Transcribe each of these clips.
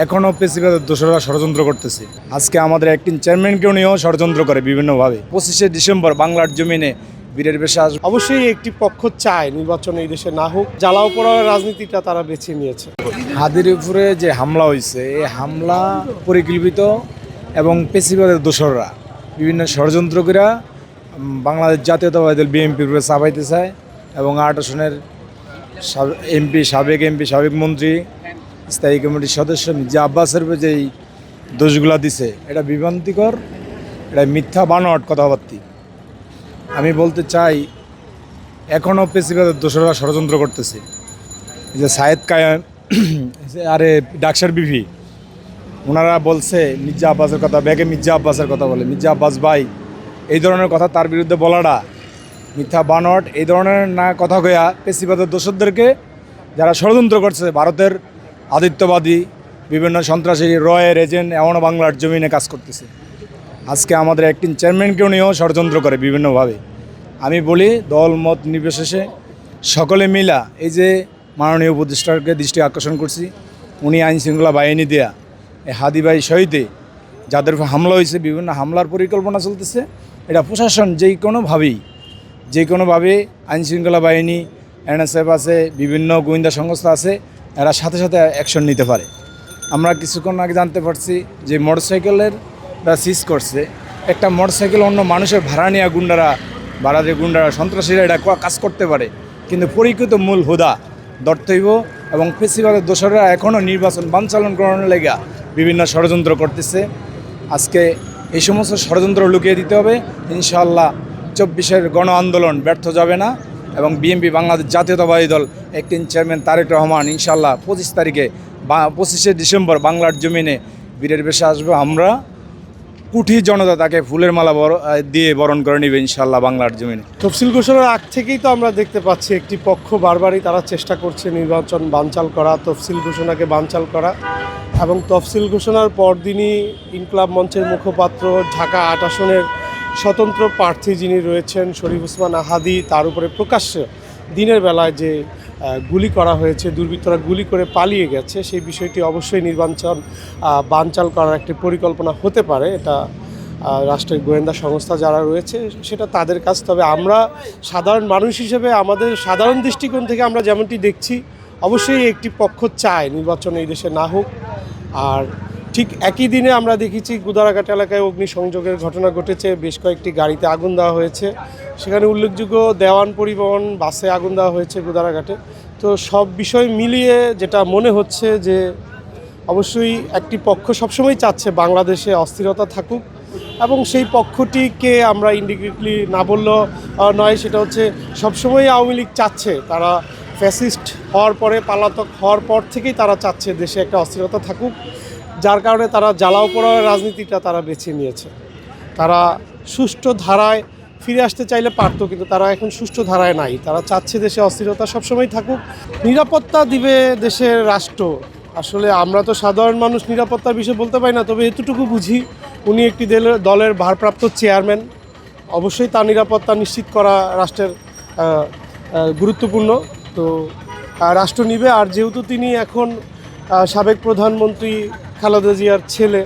এখনও পেশিবাদের দোসররা ষড়যন্ত্র করতেছে। আজকে আমাদের একটি চেয়ারম্যানকেও নিয়েও ষড়যন্ত্র করে বিভিন্নভাবে। 25শে ডিসেম্বর বাংলার জমিনে বীরের বেশে আসবে। অবশ্যই একটি পক্ষ চায় নির্বাচন এই দেশে না হোক, জ্বালাও পোড়ার রাজনীতিটা তারা বেছে নিয়েছে। হাদির উপরে যে হামলা হয়েছে, এই হামলা পরিকল্পিত এবং পেশিবাদের দোসররা বিভিন্ন ষড়যন্ত্রকরা বাংলাদেশ জাতীয়তাবাদী দল বিএনপির উপরে চাপাইতে চায় এবং 8 আসনের সাবেক এমপি সাবেক মন্ত্রী স্থায়ী কমিটির সদস্য মির্জা আব্বাসের উপরে যেই দোষগুলা দিছে, এটা বিভ্রান্তিকর, এটা মিথ্যা বানোয়াট কথাবার্তা। আমি বলতে চাই এখনও পেশিবাদের দোসররা ষড়যন্ত্র করতেছে। এই যে সায়েদ কায়েম আরে ডাকসার বিভি, ওনারা বলছে মির্জা আব্বাসের কথা, ব্যাগে মির্জা আব্বাসের কথা বলে, মির্জা আব্বাস ভাই, এই ধরনের কথা তার বিরুদ্ধে বলাটা মিথ্যা বানোয়াট। এই ধরনের না কথা কয়া পেশিবাদের দোসরদেরকে যারা ষড়যন্ত্র করছে, ভারতের আদিত্যবাদী বিভিন্ন সন্ত্রাসী রয়ের এজেন্ট এমনও বাংলার জমিনে কাজ করতেছে। আজকে আমাদের একটি চেয়ারম্যানকেও নিয়েও ষড়যন্ত্র করে বিভিন্নভাবে। আমি বলি দল মত নির্বিশেষে সকলে মিলা এই যে মাননীয় উপদেষ্টাকে দৃষ্টি আকর্ষণ করছি, উনি আইন শৃঙ্খলা বাহিনী দেয়া এই হাদি ভাই শহীদে যাদের উপর হামলা হয়েছে, বিভিন্ন হামলার পরিকল্পনা চলতেছে, এটা প্রশাসন যে কোনোভাবে আইন শৃঙ্খলা বাহিনী, এনএসএফ আছে, বিভিন্ন গোয়েন্দা সংস্থা আছে, এরা সাথে সাথে অ্যাকশন নিতে পারে। আমরা কিছুক্ষণ আগে জানতে পারছি যে মোটরসাইকেলের সিজ করছে একটা মোটরসাইকেল, অন্য মানুষের ভাড়া নেওয়া গুন্ডারা সন্ত্রাসীরা এটা কাজ করতে পারে, কিন্তু পরিকৃত মূল হুদা দর্তৈব এবং পেশিবাদের দোসররা এখনও নির্বাচন বানচালন করানোর লেগা বিভিন্ন ষড়যন্ত্র করতেছে। আজকে এই সমস্ত ষড়যন্ত্র লুকিয়ে দিতে হবে। ইনশাআল্লাহ 24-এর গণ আন্দোলন ব্যর্থ যাবে না এবং বিএনপি বাংলাদেশ জাতীয়তাবাদী দল অ্যাক্টিং চেয়ারম্যান তারেক রহমান ইনশাআল্লাহ 25শে ডিসেম্বর বাংলার জমিনে বীরের বেশে আসবে। আমরা কুঠি জনতা তাকে ফুলের মালা দিয়ে বরণ করে নেবে ইনশাআল্লাহ বাংলার জমিনে। তফসিল ঘোষণার আগ থেকেই তো আমরা দেখতে পাচ্ছি একটি পক্ষ বারবারই তারা চেষ্টা করছে নির্বাচন বানচাল করা, তফসিল ঘোষণাকে বানচাল করা। এবং তফসিল ঘোষণার পরদিনই ইনকলাব মঞ্চের মুখপাত্র ঢাকা 8 আসনের স্বতন্ত্র প্রার্থী যিনি রয়েছেন শরীফ ওসমান আহাদি, তার উপরে প্রকাশ্যে দিনের বেলায় যে গুলি করা হয়েছে, দুর্বৃত্তরা গুলি করে পালিয়ে গেছে, সেই বিষয়টি অবশ্যই নির্বাচন বানচাল করার একটি পরিকল্পনা হতে পারে। এটা রাষ্ট্রের গোয়েন্দা সংস্থা যারা রয়েছে সেটা তাদের কাজ। তবে আমরা সাধারণ মানুষ হিসেবে আমাদের সাধারণ দৃষ্টিকোণ থেকে আমরা যেমনটি দেখছি, অবশ্যই একটি পক্ষ চায় নির্বাচন এই দেশে না হোক। আর ঠিক একই দিনে আমরা দেখেছি গুদারাঘাট এলাকায় অগ্নিসংযোগের ঘটনা ঘটেছে, বেশ কয়েকটি গাড়িতে আগুন দেওয়া হয়েছে, সেখানে উল্লেখযোগ্য দেওয়ান পরিবহন বাসে আগুন দেওয়া হয়েছে গুদারাঘাটে। তো সব বিষয় মিলিয়ে যেটা মনে হচ্ছে যে অবশ্যই একটি পক্ষ সবসময় চাচ্ছে বাংলাদেশে অস্থিরতা থাকুক, এবং সেই পক্ষটিকে আমরা ইন্ডিকেটলি না বললেও নয়, সেটা হচ্ছে সবসময় আওয়ামী লীগ চাচ্ছে, তারা ফ্যাসিস্ট হওয়ার পরে, পালাতক হওয়ার পর থেকেই তারা চাচ্ছে দেশে একটা অস্থিরতা থাকুক, যার কারণে তারা জ্বালাও পোড়ার রাজনীতিটা তারা বেছে নিয়েছে। তারা সুষ্ঠু ধারায় ফিরে আসতে চাইলে পারতো, কিন্তু তারা এখন সুষ্ঠু ধারায় নাই। তারা চাচ্ছে দেশে অস্থিরতা সবসময় থাকুক, নিরাপত্তা দিবে দেশের রাষ্ট্র। আসলে আমরা তো সাধারণ মানুষ নিরাপত্তার বিষয়ে বলতে পারি না, তবে এতটুকু বুঝি উনি একটি দলের ভারপ্রাপ্ত চেয়ারম্যান, অবশ্যই তার নিরাপত্তা নিশ্চিত করা রাষ্ট্রের গুরুত্বপূর্ণ। তো রাষ্ট্র নিবে। আর যেহেতু তিনি এখন সাবেক প্রধানমন্ত্রী খালেদা জিয়ার ছেলে,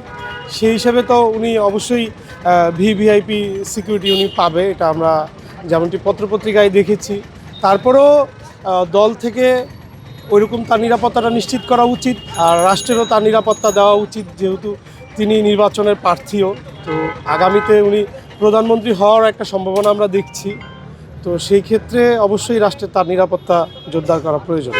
সেই হিসাবে তো উনি অবশ্যই ভিভিআইপি সিকিউরিটি উনি পাবে, এটা আমরা যেমনটি পত্রপত্রিকায় দেখেছি। তারপরেও দল থেকে ওইরকম তার নিরাপত্তাটা নিশ্চিত করা উচিত, আর রাষ্ট্রেরও তার নিরাপত্তা দেওয়া উচিত, যেহেতু তিনি নির্বাচনের প্রার্থীও। তো আগামীতে উনি প্রধানমন্ত্রী হওয়ার একটা সম্ভাবনা আমরা দেখছি। তো সেই ক্ষেত্রে অবশ্যই রাষ্ট্রের তার নিরাপত্তা জোরদার করা প্রয়োজন।